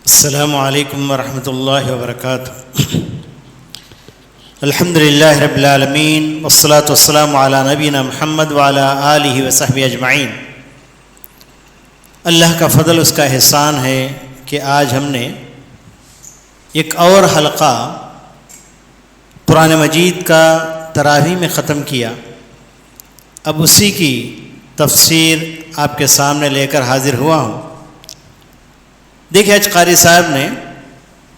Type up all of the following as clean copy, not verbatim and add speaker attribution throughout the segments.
Speaker 1: السلام علیکم ورحمۃ اللہ وبرکاتہ۔ الحمد للہ رب العالمین والصلاة والسلام علی نبینا محمد وعلی آلہ وصحبہ اجمعین۔ اللہ کا فضل، اس کا احسان ہے کہ آج ہم نے ایک اور حلقہ قرآن مجید کا تراویح میں ختم کیا۔ اب اسی کی تفسیر آپ کے سامنے لے کر حاضر ہوا ہوں۔ دیکھیں، آج قاری صاحب نے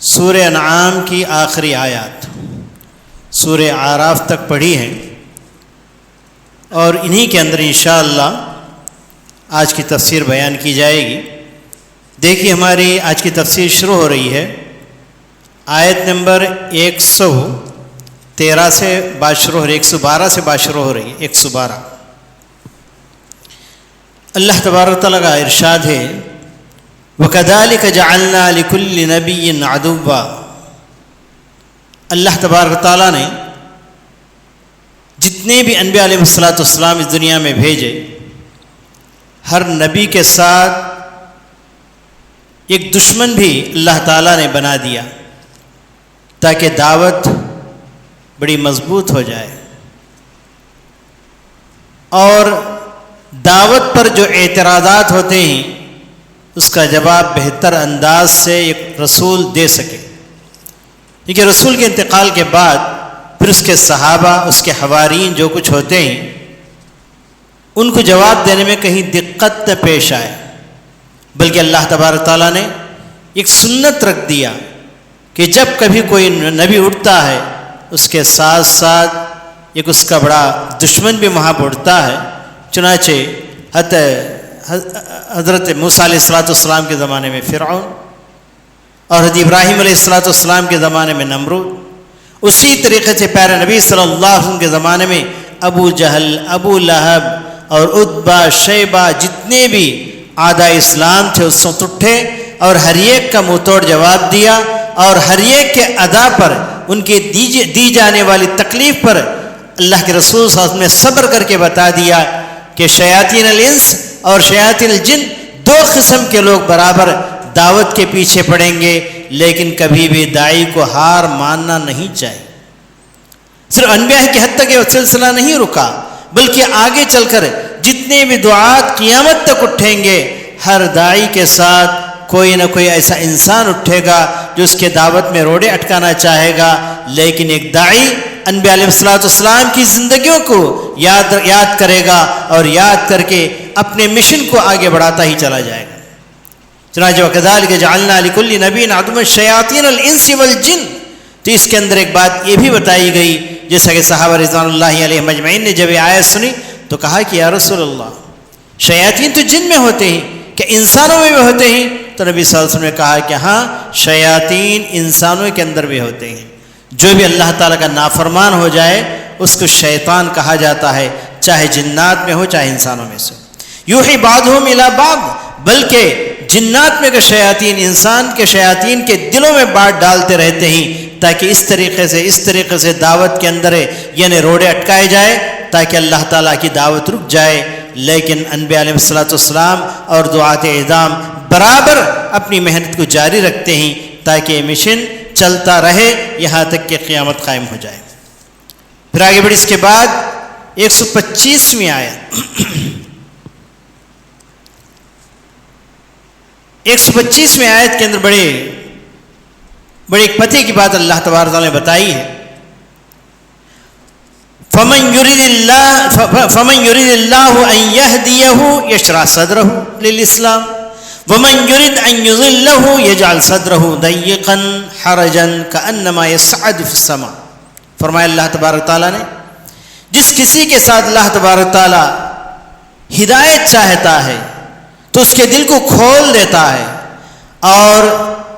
Speaker 1: سورہ انعام کی آخری آیات سورہ اعراف تک پڑھی ہیں، اور انہی کے اندر انشاءاللہ آج کی تفسیر بیان کی جائے گی۔ دیکھیے، ہماری آج کی تفسیر شروع ہو رہی ہے آیت نمبر 113 سے بات شروع ہو رہی ہے، 112 سے بات شروع ہو رہی ہے، 112۔ اللہ تبارک تعالیٰ کا ارشاد ہے، وَكَذَلِكَ جَعَلْنَا لِكُلِّ نَبِيٍّ عَدُوًّا۔ اللہ تبارک تعالیٰ نے جتنے بھی انبیاء علیہ السلام اس دنیا میں بھیجے، ہر نبی کے ساتھ ایک دشمن بھی اللہ تعالیٰ نے بنا دیا تاکہ دعوت بڑی مضبوط ہو جائے، اور دعوت پر جو اعتراضات ہوتے ہیں اس کا جواب بہتر انداز سے ایک رسول دے سکے، کیونکہ رسول کے انتقال کے بعد پھر اس کے صحابہ، اس کے حوارین جو کچھ ہوتے ہیں، ان کو جواب دینے میں کہیں دقت پیش آئے، بلکہ اللہ تبارک تعالیٰ نے ایک سنت رکھ دیا کہ جب کبھی کوئی نبی اٹھتا ہے اس کے ساتھ ساتھ ایک اس کا بڑا دشمن بھی وہاں پہ اٹھتا ہے۔ چنانچہ حضرت موسیٰ علیہ السلام کے زمانے میں فرعون، اور حضرت ابراہیم علیہ السلام کے زمانے میں نمرود، اسی طریقے سے پیارے نبی صلی اللہ علیہ وسلم کے زمانے میں ابو جہل، ابو لہب اور عتبہ، شیبہ، جتنے بھی اعداء اسلام تھے اس وقت اٹھے اور ہر ایک کا منہ توڑ جواب دیا، اور ہر ایک کے ادا پر، ان کی دی جانے والی تکلیف پر اللہ کے رسول صلی اللہ علیہ وسلم نے صبر کر کے بتا دیا کہ شیاطین الانس اور شیاطین الجن دو قسم کے لوگ برابر دعوت کے پیچھے پڑیں گے، لیکن کبھی بھی داعی کو ہار ماننا نہیں چاہیے۔ صرف انبیاء کی حد تک یہ سلسلہ نہیں رکا، بلکہ آگے چل کر جتنے بھی دعات قیامت تک اٹھیں گے، ہر داعی کے ساتھ کوئی نہ کوئی ایسا انسان اٹھے گا جو اس کے دعوت میں روڑے اٹکانا چاہے گا، لیکن ایک داعی انبیاء علیہ السلام کی زندگیوں کو یاد کرے گا، اور یاد کر کے اپنے مشن کو آگے بڑھاتا ہی چلا جائے گا۔ چنانچہ وَكَذَلِكَ جَعَلْنَا لِكُلِّ نَبِيٍّ عَدُوًّا شَيَاطِينَ الْإِنسِ وَالْجِنِّ۔ تو اس کے اندر ایک بات یہ بھی بتائی گئی، جیسا کہ صحابہ رضوان اللہ علیہم اجمعین نے جب یہ آیت سنی تو کہا کہ یا رسول اللہ، شیاطین تو جن میں ہوتے ہیں، کہ انسانوں میں بھی ہوتے ہیں؟ تو نبی صلی اللہ علیہ وسلم نے کہا کہ ہاں، شیاطین انسانوں کے اندر بھی ہوتے ہیں۔ جو بھی اللہ تعالیٰ کا نافرمان ہو جائے اس کو شیطان کہا جاتا ہے، چاہے جنات میں ہو چاہے انسانوں میں سے۔ یوحی بعضهم الی بعض، بلکہ جنات میں کے شیاطین انسان کے شیاطین کے دلوں میں بات ڈالتے رہتے ہیں، تاکہ اس طریقے سے دعوت کے اندر یعنی روڑے اٹکائے جائے، تاکہ اللہ تعالیٰ کی دعوت رک جائے۔ لیکن انبیاء علیہ السلام اور دعات اعظام برابر اپنی محنت کو جاری رکھتے ہیں تاکہ یہ مشن چلتا رہے یہاں تک کہ قیامت قائم ہو جائے۔ پھر آگے بڑھ، اس کے بعد 125ویں آیت 125ویں آیت کے اندر بڑے ایک پتے کی بات اللہ تبارک تعالیٰ نے بتائی ہے۔ فَمَن يُرِدِ اللَّهُ أَن يَهْدِيَهُ يَشْرَحْ صَدْرَهُ لِلْإِسْلَامِ وَمَن يُرِدْ أَن يُضِلَّهُ يَجْعَلْ صَدْرَهُ ضَيِّقًا حَرَجًا كَأَنَّمَا يَصْعَدُ فِي السَّمَاءِ۔ فرمایا اللہ تبارک تعالیٰ نے، جس کسی کے ساتھ اللہ تبارک تعالیٰ ہدایت چاہتا ہے تو اس کے دل کو کھول دیتا ہے اور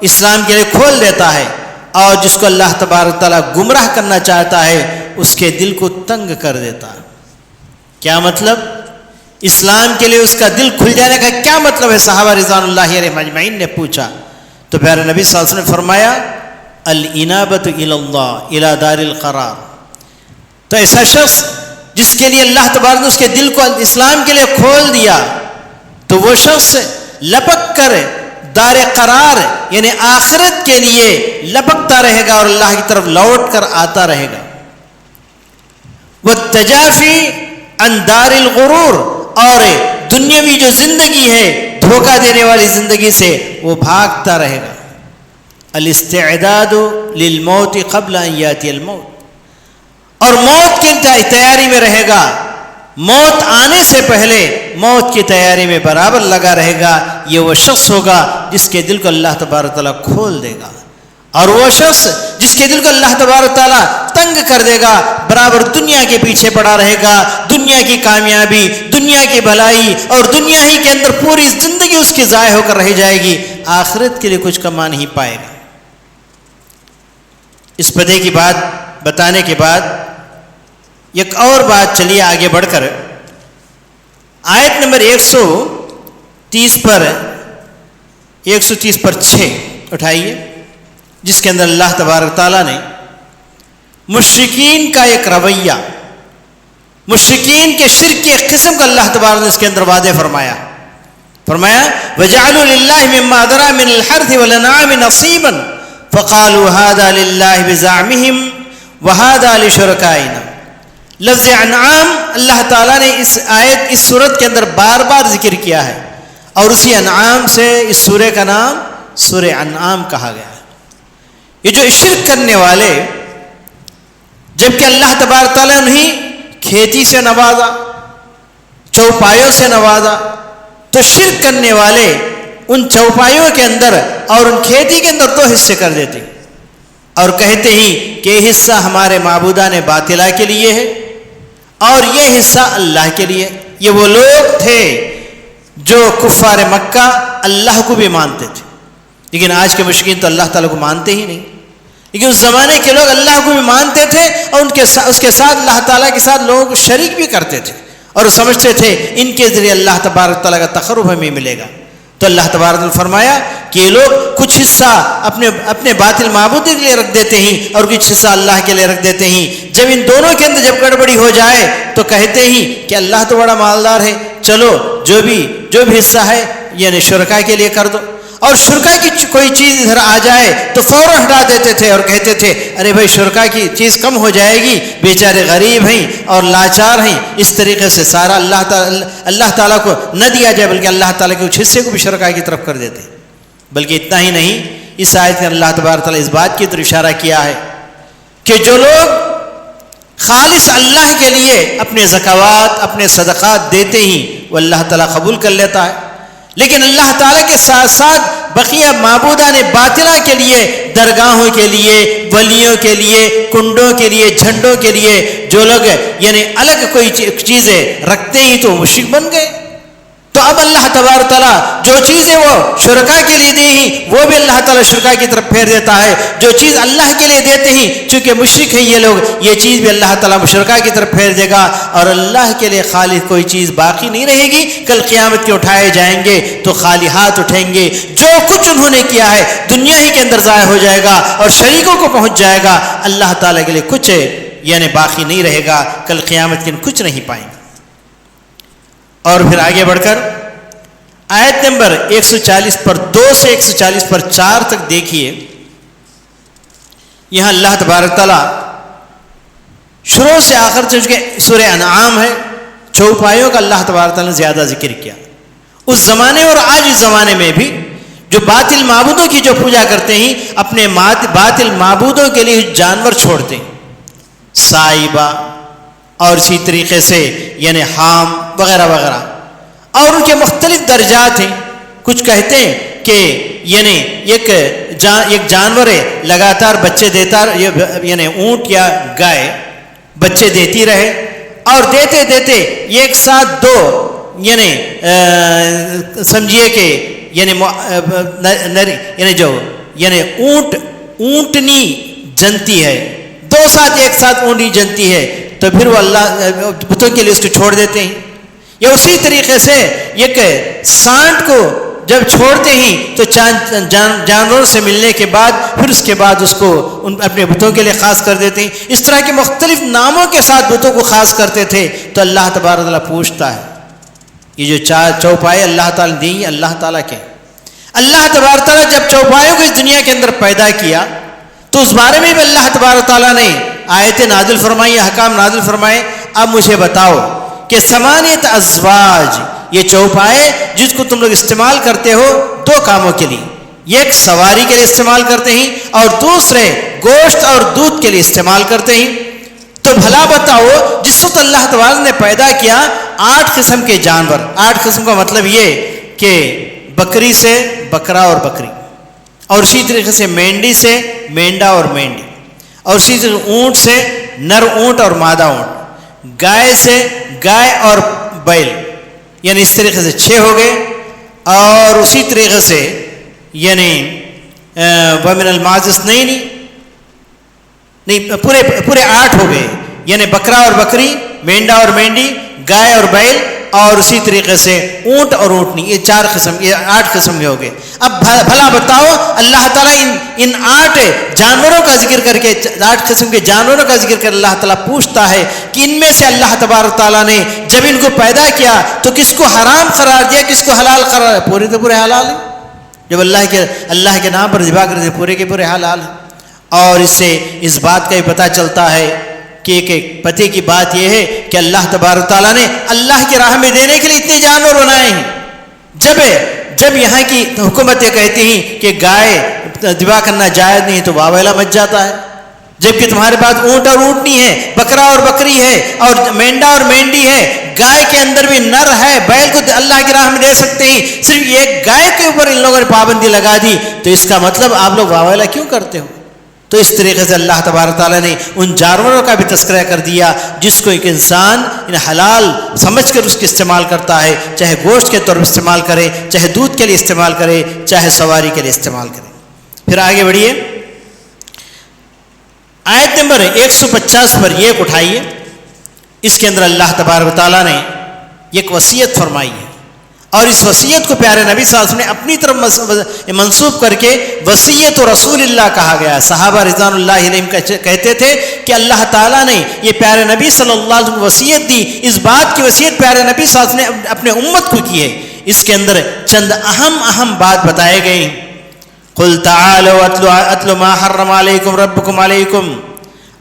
Speaker 1: اسلام کے لیے کھول دیتا ہے، اور جس کو اللہ تبارک تعالیٰ گمراہ کرنا چاہتا ہے اس کے دل کو تنگ کر دیتا ہے۔ کیا مطلب؟ اسلام کے لیے اس کا دل کھل جانے کا کیا مطلب ہے؟ صحابہ رضوان اللہ علیہم اجمعین نے پوچھا تو پیارے نبی صلی اللہ علیہ وسلم نے فرمایا، الانابۃ الی اللہ الی دار القرار۔ تو ایسا شخص جس کے لیے اللہ تبارک نے اس کے دل کو اسلام کے لیے کھول دیا، تو وہ شخص لپک کر دار قرار یعنی آخرت کے لیے لپکتا رہے گا اور اللہ کی طرف لوٹ کر آتا رہے گا. والتجافی عن دار الغرور، اور دنیاوی جو زندگی ہے دھوکہ دینے والی زندگی سے وہ بھاگتا رہے گا. الاستعداد للموت قبل ان یاتی الموت، اور موت کی تیاری میں رہے گا، موت آنے سے پہلے موت کی تیاری میں برابر لگا رہے گا. یہ وہ شخص ہوگا جس کے دل کو اللہ تبارک تعالیٰ کھول دے گا، اور وہ شخص جس کے دل کو اللہ تبارک تعالیٰ تنگ کر دے گا برابر دنیا کے پیچھے پڑا رہے گا. دنیا کی کامیابی، دنیا کی بھلائی اور دنیا ہی کے اندر پوری زندگی اس کی ضائع ہو کر رہ جائے گی، آخرت کے لیے کچھ کما نہیں پائے گا. اس پدے کی بات بتانے کے بعد ایک اور بات چلیے آگے بڑھ کر آیت نمبر 130 پر 6 اٹھائیے، جس کے اندر اللہ تبارک تعالیٰ نے مشرکین کا ایک رویہ، مشرکین کے شرک کی ایک قسم کا اللہ تبارک نے اس کے اندر واضح فرمایا. وَجَعَلُوا لِلَّهِ مِمَّا ذَرَأَ مِنَ الْحَرْثِ وَالْأَنْعَامِ نَصِيبًا فَقَالُوا هَذَا لِلَّهِ بِزَعْمِهِمْ وَهَذَا لِشُرَكَائِنَا. لفظ انعام اللہ تعالیٰ نے اس صورت کے اندر بار بار ذکر کیا ہے، اور اسی انعام سے اس سورہ کا نام سورہ انعام کہا گیا ہے. یہ جو شرک کرنے والے، جبکہ اللہ تبارک تعالیٰ نے کھیتی سے نوازا، چوپایوں سے نوازا، تو شرک کرنے والے ان چوپایوں کے اندر اور ان کھیتی کے اندر 2 حصے کر دیتے اور کہتے ہی کہ یہ حصہ ہمارے معبودان باطلہ کے لیے ہے اور یہ حصہ اللہ کے لیے. یہ وہ لوگ تھے جو کفار مکہ اللہ کو بھی مانتے تھے، لیکن آج کے مشرکین تو اللہ تعالیٰ کو مانتے ہی نہیں. لیکن اس زمانے کے لوگ اللہ کو بھی مانتے تھے اور اس کے ساتھ اللہ تعالیٰ کے ساتھ لوگوں کو شریک بھی کرتے تھے، اور سمجھتے تھے ان کے ذریعے اللہ تبارک تعالیٰ کا تقرب ہمیں ملے گا. تو اللہ تبارک نے فرمایا کہ یہ لوگ کچھ حصہ اپنے باطل معبود کے لیے رکھ دیتے ہیں اور کچھ حصہ اللہ کے لیے رکھ دیتے ہیں. جب ان دونوں کے اندر جب گڑبڑی ہو جائے تو کہتے ہیں کہ اللہ تو بڑا مالدار ہے، چلو جو بھی حصہ ہے یعنی شرکا کے لیے کر دو. اور شرکا کی کوئی چیز ادھر آ جائے تو فوراً ہٹا دیتے تھے اور کہتے تھے ارے بھائی شرکا کی چیز کم ہو جائے گی، بیچارے غریب ہیں اور لاچار ہیں. اس طریقے سے سارا اللہ تعالیٰ کو نہ دیا جائے بلکہ اللہ تعالیٰ کے کچھ حصے کو بھی شرکا کی طرف کر دیتے. بلکہ اتنا ہی نہیں، اس آیت میں اللہ تبارک تعالیٰ اس بات کی طرف اشارہ کیا ہے کہ جو لوگ خالص اللہ کے لیے اپنے زکوات اپنے صدقات دیتے ہیں وہ اللہ تعالیٰ قبول کر لیتا ہے، لیکن اللہ تعالیٰ کے ساتھ ساتھ بقیہ معبودان باطلہ کے لیے، درگاہوں کے لیے، ولیوں کے لیے، کنڈوں کے لیے، جھنڈوں کے لیے جو لوگ یعنی الگ کوئی چیزیں رکھتے ہی تو مشرک بن گئے. تو اب اللہ تبارک تعالیٰ جو چیزیں وہ شرکا کے لیے دی ہیں وہ بھی اللہ تعالیٰ شرکا کی طرف پھیر دیتا ہے. جو چیز اللہ کے لیے دیتے ہیں چونکہ مشرک ہیں یہ لوگ، یہ چیز بھی اللہ تعالیٰ شرکا کی طرف پھیر دے گا اور اللہ کے لیے خالی کوئی چیز باقی نہیں رہے گی. کل قیامت کے اٹھائے جائیں گے تو خالی ہاتھ اٹھیں گے. جو کچھ انہوں نے کیا ہے دنیا ہی کے اندر ضائع ہو جائے گا اور شریکوں کو پہنچ جائے گا. اللہ تعالیٰ کے لیے کچھ یعنی باقی نہیں رہے گا. کل قیامت کے کچھ نہیں پائیں گے. اور پھر آگے بڑھ کر آیت نمبر 140 پر 2 سے 140 پر 4 تک دیکھیے. یہاں اللہ تبارک تعالیٰ شروع سے آخر تک کہ سورہ انعام ہے، چوپایوں کا اللہ تبارک تعالیٰ نے زیادہ ذکر کیا. اس زمانے اور آج اس زمانے میں بھی جو باطل معبودوں کی جو پوجا کرتے ہیں اپنے باطل معبودوں کے لیے جانور چھوڑتے ہیں، سائبہ اور اسی طریقے سے یعنی حام وغیرہ وغیرہ، اور ان کے مختلف درجات ہیں. کچھ کہتے ہیں کہ یعنی ایک جانور ہے لگاتار بچے دیتا، یعنی اونٹ یا گائے بچے دیتی رہے اور دیتے دیتے ایک ساتھ 2 یعنی سمجھیے کہ یعنی جو یعنی اونٹنی جنتی ہے، 2 ساتھ ایک ساتھ اونٹنی جنتی ہے تو پھر وہ اللہ بتوں کے لیے اس کو چھوڑ دیتے ہیں. یا اسی طریقے سے ایک سانٹ کو جب چھوڑتے ہیں تو جانوروں سے ملنے کے بعد پھر اس کے بعد اس کو اپنے بتوں کے لیے خاص کر دیتے ہیں. اس طرح کے مختلف ناموں کے ساتھ بتوں کو خاص کرتے تھے. تو اللہ تبارک تعالیٰ پوچھتا ہے یہ جو چوپائے اللہ تعالیٰ نے دی اللہ تعالیٰ کے، اللہ تبارک تعالیٰ جب چوپایوں کو اس دنیا کے اندر پیدا کیا تو اس بارے میں بھی اللہ تبارک تعالیٰ نے آیتیں نازل فرمائی، احکام نازل فرمائے. اب مجھے بتاؤ کہ ثمانیت ازواج، یہ چوپائے جس کو تم لوگ استعمال کرتے ہو دو کاموں کے لیے، ایک سواری کے لیے استعمال کرتے ہیں اور دوسرے گوشت اور دودھ کے لیے استعمال کرتے ہیں. تو بھلا بتاؤ جس وقت اللہ تبارک نے پیدا کیا 8 قسم کے جانور، 8 قسم کا مطلب یہ کہ بکری سے بکرا اور بکری، اور اسی طریقے سے مینڈی سے مینڈا اور مینڈی، اور اسی طریقے اونٹ سے نر اونٹ اور مادہ اونٹ، گائے سے گائے اور بیل، یعنی اس طریقے سے 6 ہو گئے. اور اسی طریقے سے یعنی ومن الماعز نہیں پورے 8 ہو گئے، یعنی بکرا اور بکری، مینڈا اور مینڈی، گائے اور بیل، اور اسی طریقے سے اونٹ اور اونٹنی، یہ 4 قسم، یہ 8 قسم کے ہو گئے. اب بھلا بتاؤ اللہ تعالیٰ ان 8 جانوروں کا ذکر کر کے، 8 قسم کے جانوروں کا ذکر کر اللہ تعالیٰ پوچھتا ہے کہ ان میں سے اللہ تبارک تعالیٰ نے جب ان کو پیدا کیا تو کس کو حرام قرار دیا، کس کو حلال قرار دیا؟ پورے تو پورے حلال ہیں. جب اللہ کے نام پر ذبح کرتے پورے کے پورے حلال ہیں. اور اس سے اس بات کا بھی پتہ چلتا ہے کہ پتے کی بات یہ ہے کہ اللہ تبارک تعالیٰ نے اللہ کی راہ میں دینے کے لیے اتنے جانور بنائے ہیں. جب یہاں کی حکومت یہ کہتی ہیں کہ گائے ذبح کرنا جائز نہیں تو واویلا مچ جاتا ہے، جبکہ تمہارے پاس اونٹ اور اونٹنی ہے، بکرا اور بکری ہے، اور مینڈا اور مینڈی ہے، گائے کے اندر بھی نر ہے، بیل کو اللہ کی راہ میں دے سکتے ہیں، صرف ایک گائے کے اوپر ان لوگوں نے پابندی لگا دی. تو اس کا مطلب آپ لوگ واویلا کیوں کرتے ہو؟ تو اس طریقے سے اللہ تبارک تعالیٰ نے ان جانوروں کا بھی تذکرہ کر دیا جس کو ایک انسان حلال سمجھ کر اس کے استعمال کرتا ہے، چاہے گوشت کے طور پر استعمال کرے، چاہے دودھ کے لیے استعمال کرے، چاہے سواری کے لیے استعمال کرے. پھر آگے بڑھیے، آیت نمبر 150 پر یہ اٹھائیے. اس کے اندر اللہ تبارک تعالیٰ نے ایک وصیت فرمائی ہے، اور اس وصیت کو پیارے نبی صلی اللہ علیہ وسلم نے اپنی طرف منسوب کر کے وصیت رسول اللہ کہا گیا. صحابہ رضوان اللہ علیہم کہتے تھے کہ اللہ تعالیٰ نے یہ پیارے نبی صلی اللہ علیہ وسلم کو وصیت دی، اس بات کی وصیت پیارے نبی صلی اللہ علیہ وسلم نے اپنے امت کو کی ہے. اس کے اندر چند اہم بات بتائے گئے ہیں. قل تعالوا اتل ما حرم علیکم ربکم علیکم،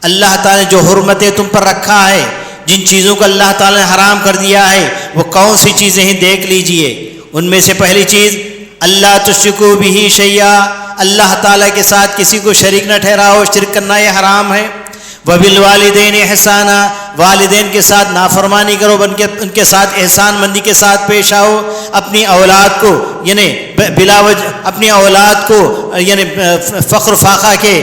Speaker 1: اللہ تعالیٰ نے جو حرمتیں تم پر رکھا ہے، جن چیزوں کو اللہ تعالیٰ نے حرام کر دیا ہے وہ کون سی چیزیں ہیں دیکھ لیجئے. ان میں سے پہلی چیز اللہ تشرکوا بہ شیئا، اللہ تعالیٰ کے ساتھ کسی کو شریک نہ ٹھہراؤ، شرک کرنا یہ حرام ہے. وبالوالدین احسانا، والدین کے ساتھ نافرمانی کرو، ان کے ساتھ احسان مندی کے ساتھ پیش آؤ. اپنی اولاد کو یعنی بلا وجہ اپنی اولاد کو یعنی فقر فاقہ کے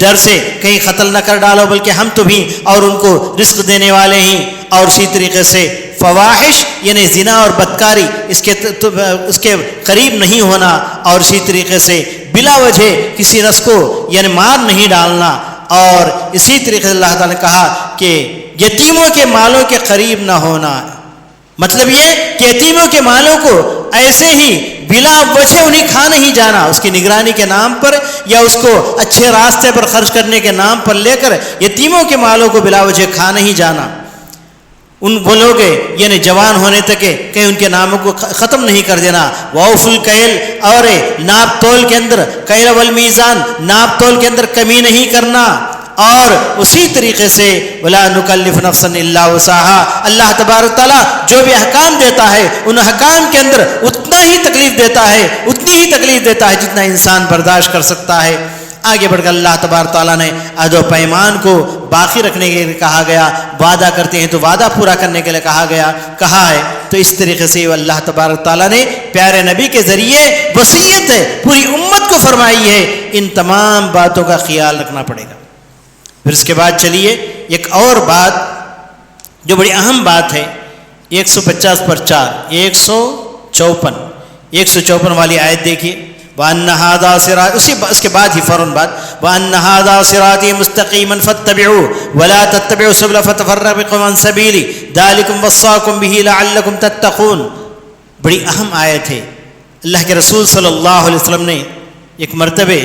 Speaker 1: ڈر سے کہیں قتل نہ کر ڈالو، بلکہ ہم تو بھی اور ان کو رزق دینے والے ہیں. اور اسی طریقے سے فواحش یعنی زنا اور بدکاری اس کے قریب نہیں ہونا، اور اسی طریقے سے بلا وجہ کسی نفس کو یعنی مار نہیں ڈالنا. اور اسی طریقے سے اللہ تعالیٰ نے کہا کہ یتیموں کے مالوں کے قریب نہ ہونا. مطلب یہ کہ یتیموں کے مالوں کو ایسے ہی بلا وجہ انہیں کھا نہیں جانا، اس کی نگرانی کے نام پر یا اس کو اچھے راستے پر خرچ کرنے کے نام پر لے کر یتیموں کے مالوں کو بلا وجہ کھا نہیں جانا. وہ لوگ یعنی جوان ہونے تک کہیں ان کے ناموں کو ختم نہیں کر دینا. وَأَوْفُوا الْكَيْلَ، اور ناپ تول کے اندر کیل والمیزان، ناپ تول کے اندر کمی نہیں کرنا. اور اسی طریقے سے وَلَا نُكَلِّفُ نَفْسًا إِلَّا وُسْعَهَا، اللہ تبارک تعالیٰ جو بھی احکام دیتا ہے ان احکام کے اندر اتنا ہی تکلیف دیتا ہے، اتنی ہی تکلیف دیتا ہے جتنا انسان برداشت کر سکتا ہے. آگے بڑھ کر اللہ تبارک تعالیٰ نے عہد و پیمان کو باقی رکھنے کے لیے کہا گیا. وعدہ کرتے ہیں تو وعدہ پورا کرنے کے لیے کہا ہے. تو اس طریقے سے اللہ تبارک تعالیٰ نے پیارے نبی کے ذریعے وصیت پوری امت کو فرمائی ہے. ان تمام باتوں کا خیال رکھنا پڑے گا. پھر اس کے بعد چلیے ایک اور بات جو بڑی اہم بات ہے، 150 پر 4 154 والی آیت دیکھیے. وَأَنَّ هَذَا صِرَاطِي، اس کے بعد ہی فوراً بعد وَأَنَّ هَذَا صِرَاطِي مُسْتَقِيمًا فَاتَّبِعُوهُ وَلَا تَتَّبِعُوا السُّبُلَ فَتَفَرَّقَ بِكُمْ عَنْ سَبِيلِهِ ذَلِكُمْ وَصَّاكُمْ بِهِ لَعَلَّكُمْ تَتَّقُونَ. بڑی اہم آیت ہے. اللہ کے رسول صلی اللہ علیہ وسلم نے ایک مرتبہ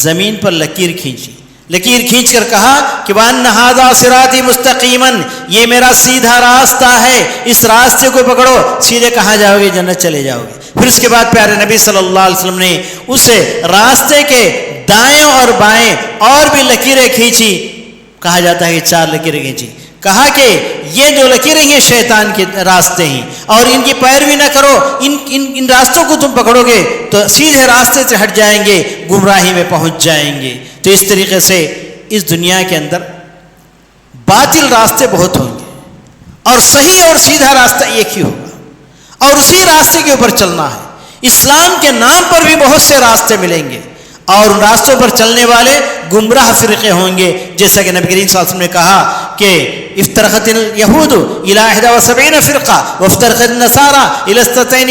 Speaker 1: زمین پر لکیر کھینچ کر کہا کہ وَأَنَّ هَذَا صِرَاطِي مُسْتَقِيمًا، یہ میرا سیدھا راستہ ہے، اس راستے کو پکڑو، سیدھے کہاں جاؤ گے؟ جنت چلے جاؤ گے. پھر اس کے بعد پیارے نبی صلی اللہ علیہ وسلم نے اس راستے کے دائیں اور بائیں اور بھی لکیریں کھینچی. کہا جاتا ہے کہ 4 لکیریں کھینچی. کہا کہ یہ جو لکیریں ہیں شیطان کے راستے ہیں اور ان کی پیروی نہ کرو. ان راستوں کو تم پکڑو گے تو سیدھے راستے سے ہٹ جائیں گے, گمراہی میں پہنچ جائیں گے. تو اس طریقے سے اس دنیا کے اندر باطل راستے بہت ہوں گے اور صحیح اور سیدھا راستہ ایک ہی ہوگا اور اسی راستے کے اوپر چلنا ہے. اسلام کے نام پر بھی بہت سے راستے ملیں گے اور ان راستوں پر چلنے والے گمراہ فرقے ہوں گے. جیسا کہ نبی کریم صلی اللہ علیہ وسلم نے کہا کہ افترقت الیہود الی 71 فرقہ وافترقت النصارى الی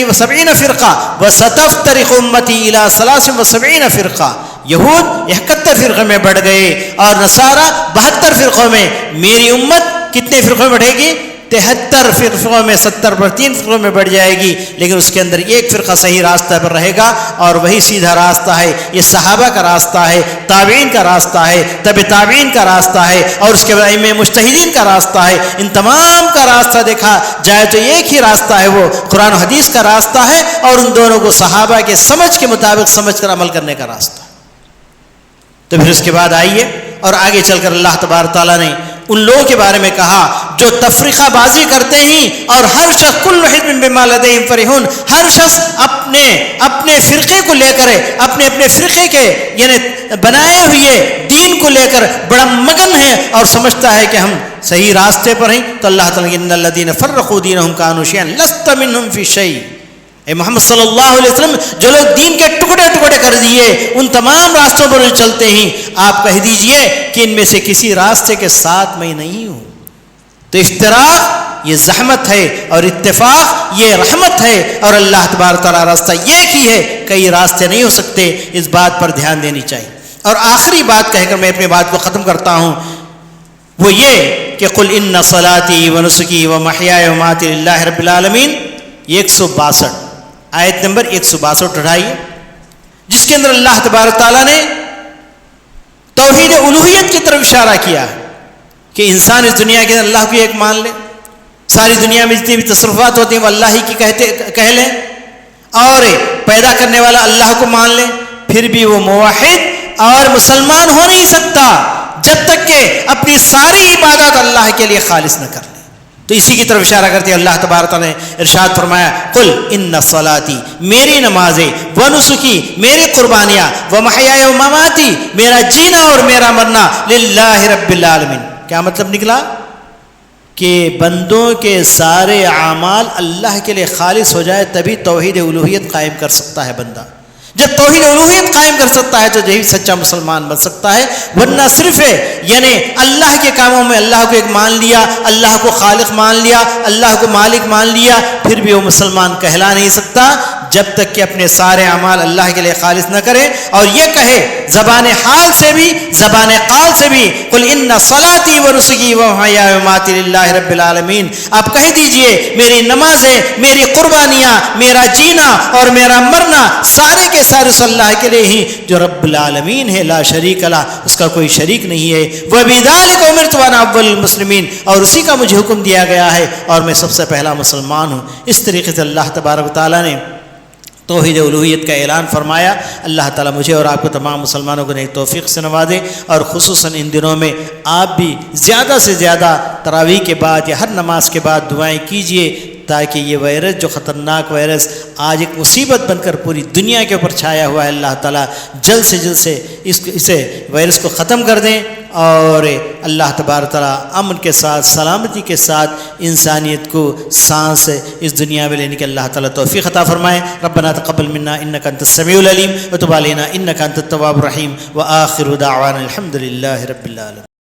Speaker 1: 72 فرقہ وستفترق امتی الی 73 فرقہ. یہود 71 فرقے میں بڑھ گئے اور نصارہ 72 فرقوں میں. میری امت کتنے فرقوں میں بڑھے گی؟ 73 فرقوں میں. 70 پر 3 فرقوں میں بڑھ جائے گی, لیکن اس کے اندر ایک فرقہ صحیح راستہ پر رہے گا اور وہی سیدھا راستہ ہے. یہ صحابہ کا راستہ ہے, تابعین کا راستہ ہے, تبع تابعین کا راستہ ہے اور اس کے بعد ائمہ مجتہدین کا راستہ ہے. ان تمام کا راستہ دیکھا جائے تو ایک ہی راستہ ہے, وہ قرآن و حدیث کا راستہ ہے اور ان دونوں کو صحابہ کے سمجھ کے مطابق سمجھ کر عمل کرنے کا راستہ. تو پھر اس کے بعد آئیے اور آگے چل کر اللہ تبارک تعالیٰ نے ان لوگوں کے بارے میں کہا جو تفریقہ بازی کرتے ہیں اور ہر شخص کل حزب بما لدیہم فرحون, ہر شخص اپنے فرقے کو لے کر اپنے فرقے کے یعنی بنائے ہوئے دین کو لے کر بڑا مگن ہے اور سمجھتا ہے کہ ہم صحیح راستے پر ہیں. تو اللہ تعالیٰ ان الذین فرقوا دینہم کانوا شیعا لست منہم فی شیء. اے محمد صلی اللہ علیہ وسلم, جو لوگ دین کے ٹکڑے ٹکڑے کر دیے ان تمام راستوں پر جو چلتے ہیں, آپ کہہ دیجئے کہ ان میں سے کسی راستے کے ساتھ میں نہیں ہوں. تو افتراق یہ زحمت ہے اور اتفاق یہ رحمت ہے اور اللہ تبارک تعالیٰ راستہ ایک ہی ہے, کئی راستے نہیں ہو سکتے. اس بات پر دھیان دینی چاہیے. اور آخری بات کہہ کر میں اپنی بات کو ختم کرتا ہوں, وہ یہ کہ قل ان صلاتی و نسکی و محیای و مماتی للہ رب العالمین. 162 آیت نمبر 162 اٹھائیے, جس کے اندر اللہ تبارک تعالیٰ نے توحید الوہیت کی طرف اشارہ کیا کہ انسان اس دنیا کے اندر اللہ کو ایک مان لے, ساری دنیا میں جتنی بھی تصرفات ہوتی ہیں وہ اللہ ہی کی کہہ لیں, اور پیدا کرنے والا اللہ کو مان لے. پھر بھی وہ موحد اور مسلمان ہو نہیں سکتا جب تک کہ اپنی ساری عبادت اللہ کے لیے خالص نہ کر لے. تو اسی کی طرف اشارہ کرتے ہیں اللہ تبارک تعالیٰ نے ارشاد فرمایا قل ان صلاتی, میری نمازیں, و نسکی, میری قربانیاں, و محیای و مماتی, میرا جینا اور میرا مرنا, للہ رب العالمین. کیا مطلب نکلا؟ کہ بندوں کے سارے اعمال اللہ کے لیے خالص ہو جائے تبھی توحید الوہیت قائم کر سکتا ہے بندہ. جب توحید الوہیت قائم کر سکتا ہے تو یہی سچا مسلمان بن سکتا ہے. ورنہ صرف یعنی اللہ کے کاموں میں اللہ کو ایک مان لیا, اللہ کو خالق مان لیا, اللہ کو مالک مان لیا, پھر بھی وہ مسلمان کہلا نہیں سکتا جب تک کہ اپنے سارے اعمال اللہ کے لیے خالص نہ کرے اور یہ کہے زبان حال سے بھی زبان قال سے بھی قل ان صلاتی و نسکی و محیای و مماتی للہ رب العالمین. آپ کہہ دیجئے میری نمازیں, میری قربانیاں, میرا جینا اور میرا مرنا سارے کے سارے اس اللہ کے لیے ہی جو رب العالمین ہے, لا شریک لہ, اس کا کوئی شریک نہیں ہے. وَبِذَلِكَ أُمِرْتُ وَأَنَا أَوَّلُ الْمُسْلِمِينَ, اور اسی کا مجھے حکم دیا گیا ہے اور میں سب سے پہلا مسلمان ہوں. اس طریقے سے اللہ تبارک و تعالیٰ نے توحید الوہیت کا اعلان فرمایا. اللہ تعالیٰ مجھے اور آپ کو تمام مسلمانوں کو نیک توفیق سے نوازے, اور خصوصاً ان دنوں میں آپ بھی زیادہ سے زیادہ تراویح کے بعد یا ہر نماز کے بعد دعائیں کیجئے تاکہ یہ وائرس جو خطرناک وائرس آج ایک مصیبت بن کر پوری دنیا کے اوپر چھایا ہوا ہے, اللہ تعالیٰ جلد سے جلد سے اسے وائرس کو ختم کر دیں اور اللہ تبارک تعالیٰ امن کے ساتھ سلامتی کے ساتھ انسانیت کو سانس اس دنیا میں لینے کے اللہ تعالیٰ توفیق عطا فرمائے. ربنا تقبل منا انک انت السمیع العلیم وتب علینا انک انت التواب الرحیم وآخر دعوانا الحمد للہ رب العالمین.